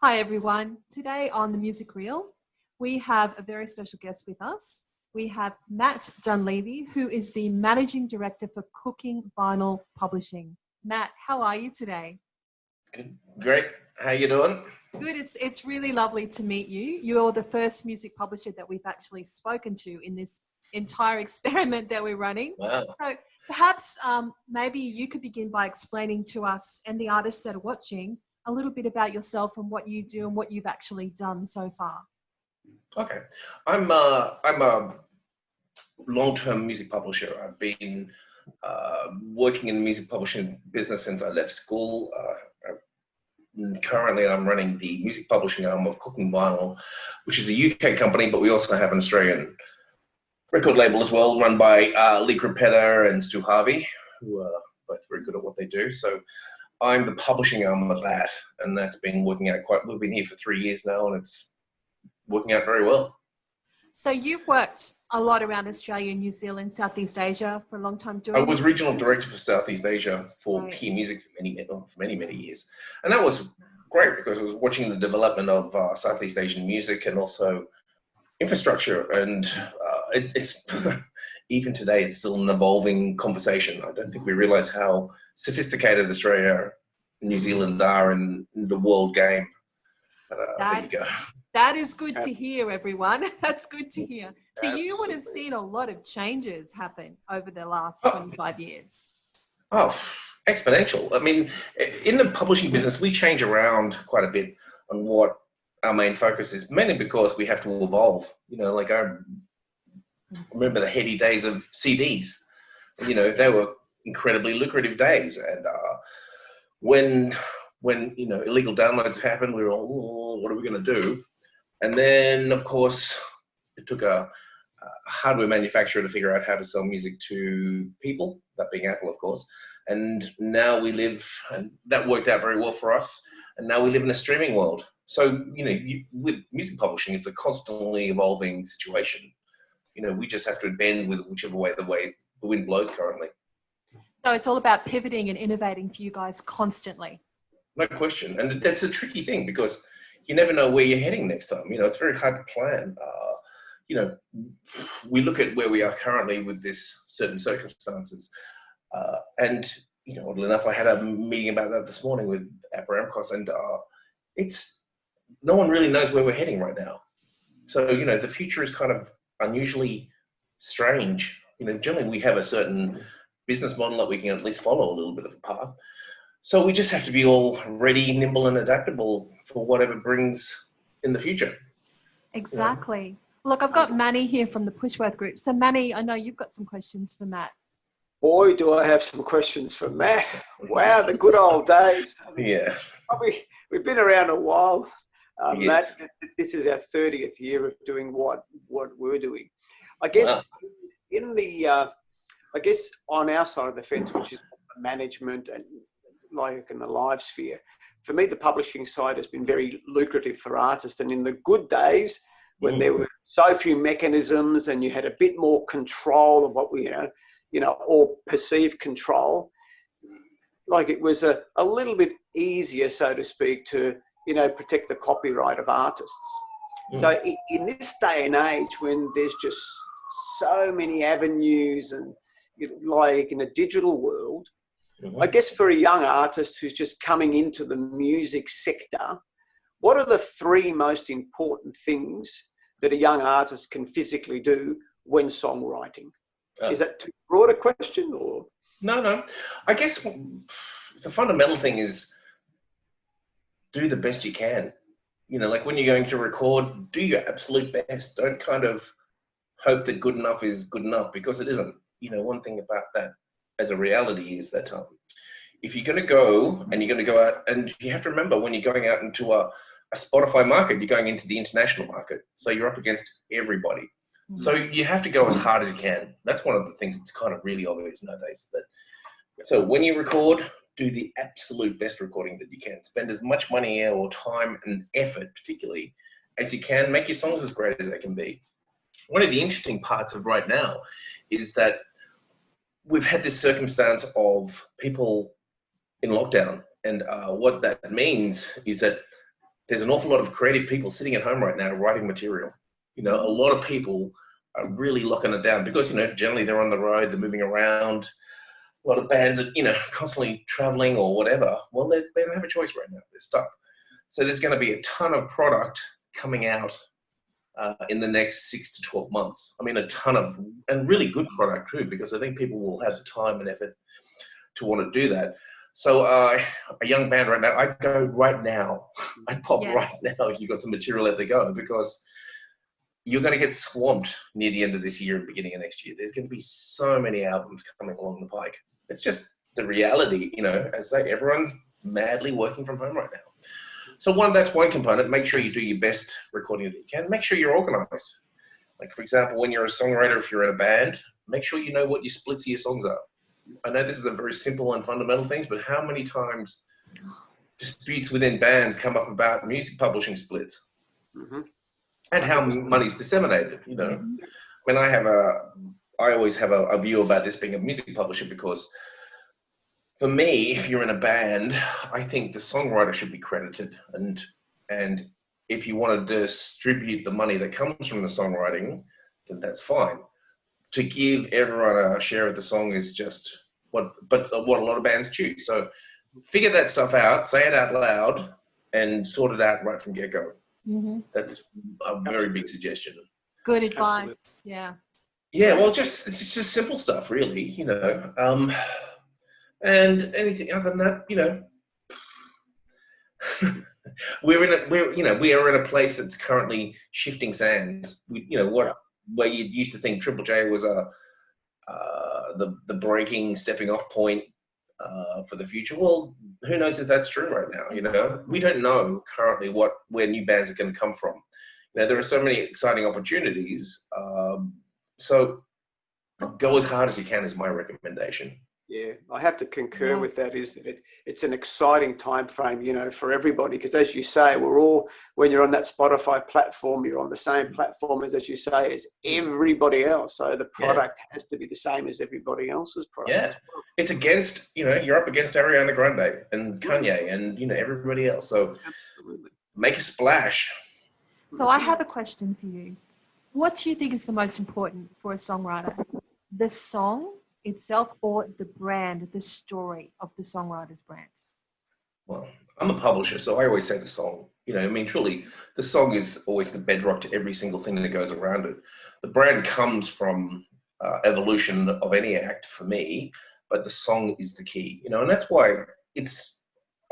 Hi everyone. Today on The Music Reel, we have a very special guest with us. We have Matt Donleavy, who is the Managing Director for Cooking Vinyl Publishing. Matt, how are you today? Good. Great. How you doing? Good. It's really lovely to meet you. You're the first music publisher that we've actually spoken to in this entire experiment that we're running. Wow. So perhaps maybe you could begin by explaining to us and the artists that are watching a little bit about yourself and what you do and what you've actually done so far. Okay. I'm a long-term music publisher. I've been working in the music publishing business since I left school. Currently, I'm running the music publishing arm of Cooking Vinyl, which is a UK company, but we also have an Australian record label as well, run by Lee Crepetta and Stu Harvey, who are both very good at what they do. So I'm the publishing arm of that, and that's been working out we've been here for 3 years now, and it's working out very well. So you've worked a lot around Australia, New Zealand, Southeast Asia for a long time. I was regional director for Southeast Asia for Key Music for many years. And that was great because I was watching the development of Southeast Asian music and also infrastructure. And it's even today, it's still an evolving conversation. I don't think we realize how sophisticated Australia and New Zealand are in the world game. But there you go. That is good to hear, everyone. That's good to hear. So you would have seen a lot of changes happen over the last 25 years. Oh, exponential. I mean, in the publishing business, we change around quite a bit on what our main focus is, mainly because we have to evolve. You know, like I remember the heady days of CDs. You know, they were incredibly lucrative days. And when you know, illegal downloads happened, we were all, oh, what are we going to do? And then, of course, it took a hardware manufacturer to figure out how to sell music to people, that being Apple, of course. And now we live, and that worked out very well for us. And now we live in a streaming world. So, you know, with music publishing, it's a constantly evolving situation. You know, we just have to bend with whichever way the wind blows currently. So it's all about pivoting and innovating for you guys constantly. No question. And that's a tricky thing because you never know where you're heading next time. You know, it's very hard to plan. You know, we look at where we are currently with this certain circumstances. And, you know, oddly enough, I had a meeting about that this morning with Abrahamkos, and no one really knows where we're heading right now. So, you know, the future is kind of unusually strange. You know, generally we have a certain business model that we can at least follow a little bit of a path. So we just have to be all ready, nimble, and adaptable for whatever brings in the future. Exactly. You know? Look, I've got Manny here from the Pushworth group. So Manny, I know you've got some questions for Matt. Boy, do I have some questions for Matt. Wow, the good old days. Yeah. We've been around a while. Yes. Matt, this is our 30th year of doing what we're doing. I guess I guess on our side of the fence, which is management and like in the live sphere, for me, the publishing side has been very lucrative for artists. And in the good days, when there were so few mechanisms and you had a bit more control of what we, you know, or perceived control, like it was a little bit easier, so to speak, to, you know, protect the copyright of artists. So in this day and age, when there's just so many avenues and, you know, like in a digital world, I guess for a young artist who's just coming into the music sector, what are the 3 most important things that a young artist can physically do when songwriting? Is that too broad a question, or? No. I guess the fundamental thing is do the best you can. You know, like when you're going to record, do your absolute best. Don't kind of hope that good enough is good enough, because it isn't. You know, one thing about that as a reality is that if you're going to go and you're going to go out, and you have to remember when you're going out into a Spotify market, you're going into the international market. So you're up against everybody. So you have to go as hard as you can. That's one of the things that's kind of really obvious nowadays. So when you record, do the absolute best recording that you can. Spend as much money or time and effort, particularly, as you can. Make your songs as great as they can be. One of the interesting parts of right now is that we've had this circumstance of people in lockdown. And what that means is that there's an awful lot of creative people sitting at home right now writing material. You know, a lot of people are really locking it down because, you know, generally they're on the road, they're moving around. A lot of bands are, you know, constantly traveling or whatever. Well, they don't have a choice right now. They're stuck. So there's going to be a ton of product coming out in the next 6 to 12 months. I mean, a ton of, and really good product too, because I think people will have the time and effort to want to do that. So a young band right now, I'd go right now. I'd pop right now if you've got some material at the go, because you're going to get swamped near the end of this year and beginning of next year. There's going to be so many albums coming along the pike. It's just the reality, you know, as I say, everyone's madly working from home right now. So that's one component. Make sure you do your best recording that you can. Make sure you're organized. Like, for example, when you're a songwriter, if you're in a band, make sure you know what your splits of your songs are. I know this is a very simple and fundamental things, but how many times disputes within bands come up about music publishing splits? Mm-hmm. And how money's disseminated, you know. When I always have a view about this being a music publisher, because for me, if you're in a band, I think the songwriter should be credited, and if you want to distribute the money that comes from the songwriting, then that's fine. To give everyone a share of the song is just what a lot of bands choose. So figure that stuff out, say it out loud, and sort it out right from get-go. Mm-hmm. That's a very big suggestion. Good advice. Absolutely. Yeah, well, it's just simple stuff, really, you know. And anything other than that, you know, we are in a place that's currently shifting sands. Where you used to think Triple J was the breaking, stepping off point for the future. Well, who knows if that's true right now? You know, we don't know currently where new bands are going to come from. You know, there are so many exciting opportunities. So go as hard as you can is my recommendation. Yeah, I have to concur with that. Is that it's an exciting time frame, you know, for everybody, because as you say, we're all, when you're on that Spotify platform, you're on the same platform as you say, as everybody else. So the product has to be the same as everybody else's product. Yeah, it's against, you know, you're up against Ariana Grande and Kanye and, you know, everybody else. So make a splash. So I have a question for you. What do you think is the most important for a songwriter? The song itself or the brand, the story of the songwriter's brand? Well, I'm a publisher, so I always say the song. You know, I mean, truly, the song is always the bedrock to every single thing that goes around it. The brand comes from evolution of any act for me, but the song is the key. You know, and that's why this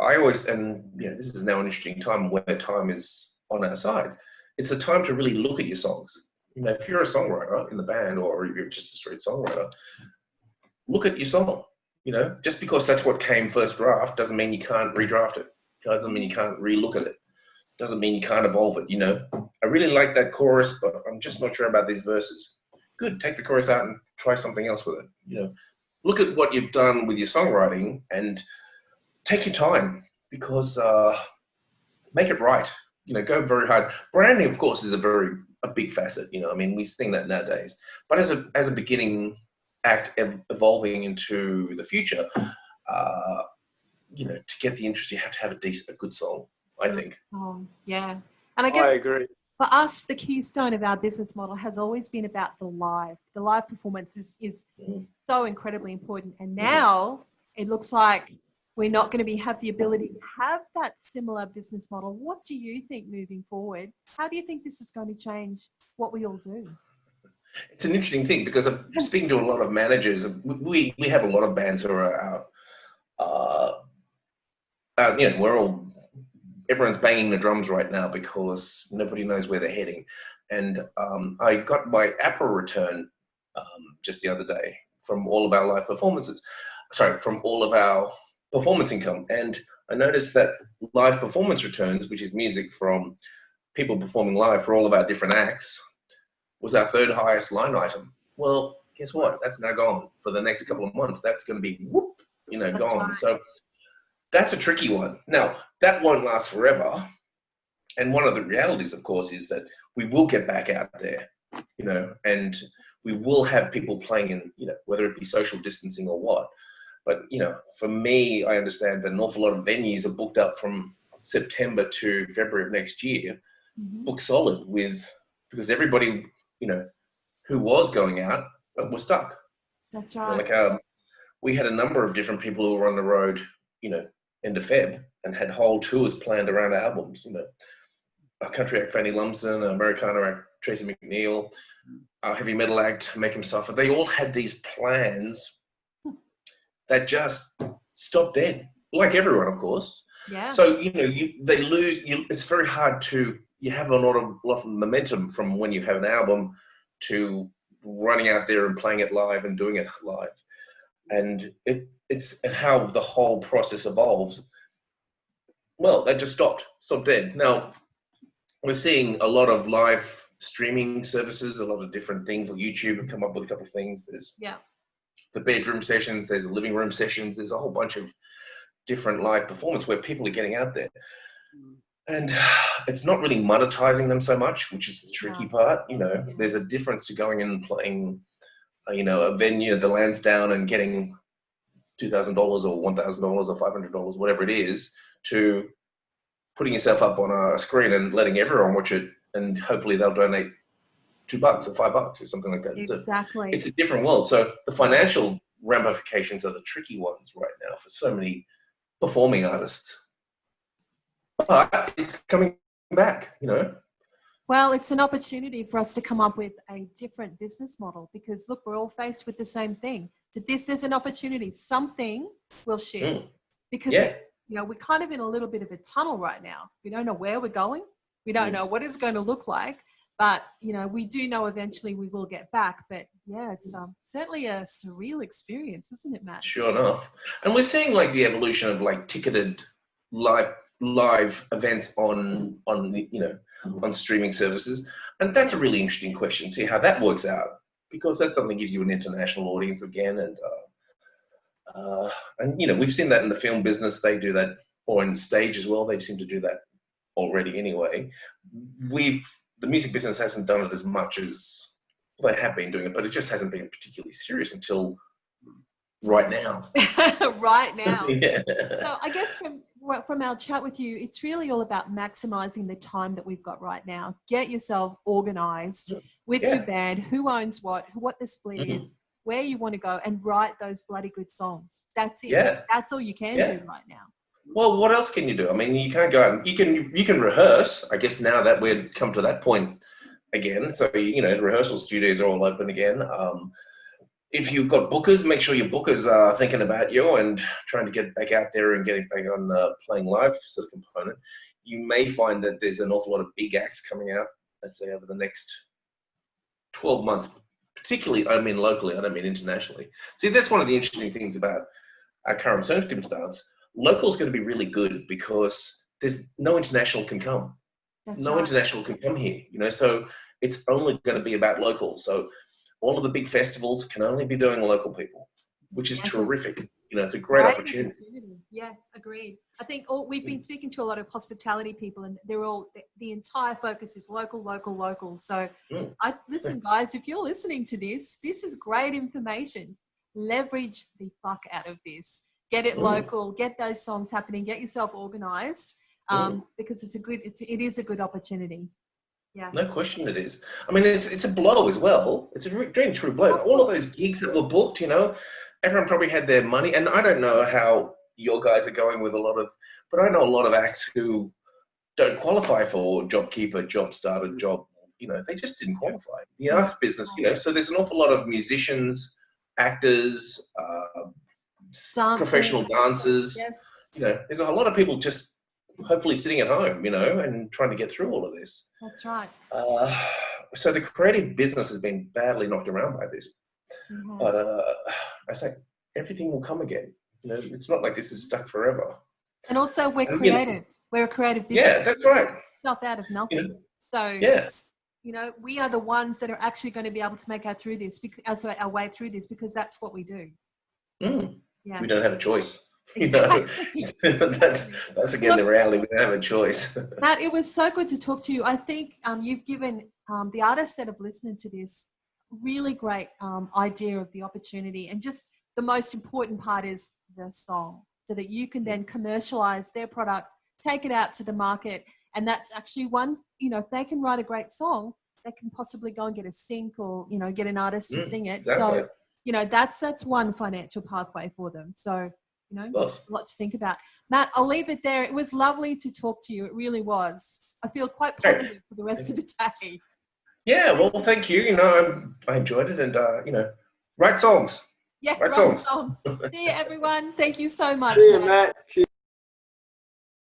is now an interesting time where time is on our side. It's a time to really look at your songs. You know, if you're a songwriter in the band or you're just a straight songwriter, look at your song. You know, just because that's what came first draft doesn't mean you can't redraft it. Doesn't mean you can't relook at it. Doesn't mean you can't evolve it. You know, I really like that chorus, but I'm just not sure about these verses. Good, take the chorus out and try something else with it. You know, look at what you've done with your songwriting and take your time, because make it right. You know, go very hard. Branding, of course, is a big facet. You know, I mean, we sing that nowadays. But as a beginning act evolving into the future, you know, to get the interest, you have to have a good song, I think. Yeah. And I guess I agree. For us, the keystone of our business model has always been about the live. The live performance is so incredibly important. And now it looks like we're not going to have the ability to have that similar business model. What do you think moving forward? How do you think this is going to change what we all do? It's an interesting thing, because I'm speaking to a lot of managers. We have a lot of bands who are you know, everyone's banging the drums right now because nobody knows where they're heading. And I got my APRA return just the other day from all of our live performances. From all of our performance income. And I noticed that live performance returns, which is music from people performing live for all of our different acts, was our third highest line item. Well, guess what? That's now gone for the next couple of months. That's going to be gone. Right. So that's a tricky one. Now, that won't last forever. And one of the realities, of course, is that we will get back out there, you know, and we will have people playing in, you know, whether it be social distancing or what. But, you know, for me, I understand that an awful lot of venues are booked up from September to February of next year, book solid because everybody, who was going out was stuck. That's right. We had a number of different people who were on the road, end of Feb, and had whole tours planned around albums. A country act, Fanny Lumsden, an Americana act, Tracy McNeil, a heavy metal act, Make Him Suffer. They all had these plans that just stopped dead, like everyone, of course. Yeah. So, they lose. It's very hard you have a lot of momentum from when you have an album to running out there and playing it live and doing it live. And it's how the whole process evolves. Well, that just stopped dead. Now, we're seeing a lot of live streaming services, a lot of different things. Like YouTube have come up with a couple of things. There's the bedroom sessions, there's the living room sessions, there's a whole bunch of different live performance where people are getting out there. And it's not really monetizing them so much, which is the tricky part. There's a difference to going in and playing, a venue, the Lansdowne, and getting $2,000 or $1,000 or $500, whatever it is, to putting yourself up on a screen and letting everyone watch it, and hopefully they'll donate $2 or $5 or something like that. Exactly. It's a different world. So the financial ramifications are the tricky ones right now for so many performing artists. But it's coming back, Well, it's an opportunity for us to come up with a different business model because, look, we're all faced with the same thing. There's an opportunity. Something will shift because, we're kind of in a little bit of a tunnel right now. We don't know where we're going. We don't know what it's going to look like. But, we do know eventually we will get back. But, it's certainly a surreal experience, isn't it, Matt? Sure enough. And we're seeing, the evolution of, ticketed live events on streaming services. And that's a really interesting question. See how that works out, because that's something that gives you an international audience again. And we've seen that in the film business. They do that, or in stage as well. They seem to do that already anyway. The music business hasn't done it as much as they have been doing it, but it just hasn't been particularly serious until right now. Right now. So I guess from our chat with you, it's really all about maximizing the time that we've got right now. Get yourself organized with your band, who owns what the split is, where you want to go, and write those bloody good songs. That's it. Yeah. That's all you can do right now. Well, what else can you do? I mean, you can't go out and you can rehearse. I guess now that we've come to that point again, so the rehearsal studios are all open again. If you've got bookers, make sure your bookers are thinking about you and trying to get back out there and getting back on playing live sort of component. You may find that there's an awful lot of big acts coming out, let's say, over the next 12 months, particularly, I mean, locally, I don't mean internationally. See, that's one of the interesting things about our current circumstance. Local is going to be really good because there's no international can come. International can come here, so it's only going to be about local. So all of the big festivals can only be doing local people, which is terrific. It's a great opportunity. Yeah, agreed. I think we've been speaking to a lot of hospitality people, and they're all, the entire focus is local, local, local. So listen, guys, if you're listening to this is great information. Leverage the fuck out of this. Get it local, get those songs happening, get yourself organized, because it is a good opportunity. Yeah. No question it is. I mean, it's a blow as well. It's a really true blow. All of those gigs that were booked, everyone probably had their money. And I don't know how your guys are going with but I know a lot of acts who don't qualify for JobKeeper, JobStarter, job, they just didn't qualify. The arts business, so there's an awful lot of musicians, actors, professional dancers. Yes. There's a lot of people just hopefully sitting at home, and trying to get through all of this. That's right. So the creative business has been badly knocked around by this. But I say everything will come again. It's not like this is stuck forever. And also we're creative. We're a creative business. Yeah, that's right. Stuff out of nothing. So we are the ones that are actually going to be able to make our way through this because that's what we do. Yeah. We don't have a choice. Exactly. That's again the reality. We don't have a choice. Matt, it was so good to talk to you. I think you've given the artists that have listened to this really great idea of the opportunity, and just the most important part is the song, so that you can then commercialize their product take it out to the market. And that's actually one, you know, if they can write a great song, they can possibly go and get a sync or, you know, get an artist to sing it. Exactly. So, you know, that's one financial pathway for them. So, you know, a lot to think about. Matt, I'll leave it there. It was lovely to talk to you. It really was. I feel quite positive for the rest of the day. Yeah, well, thank you. You know, I enjoyed it, and you know, write songs. Yeah, write songs. See you, everyone. Thank you so much. See you, Matt.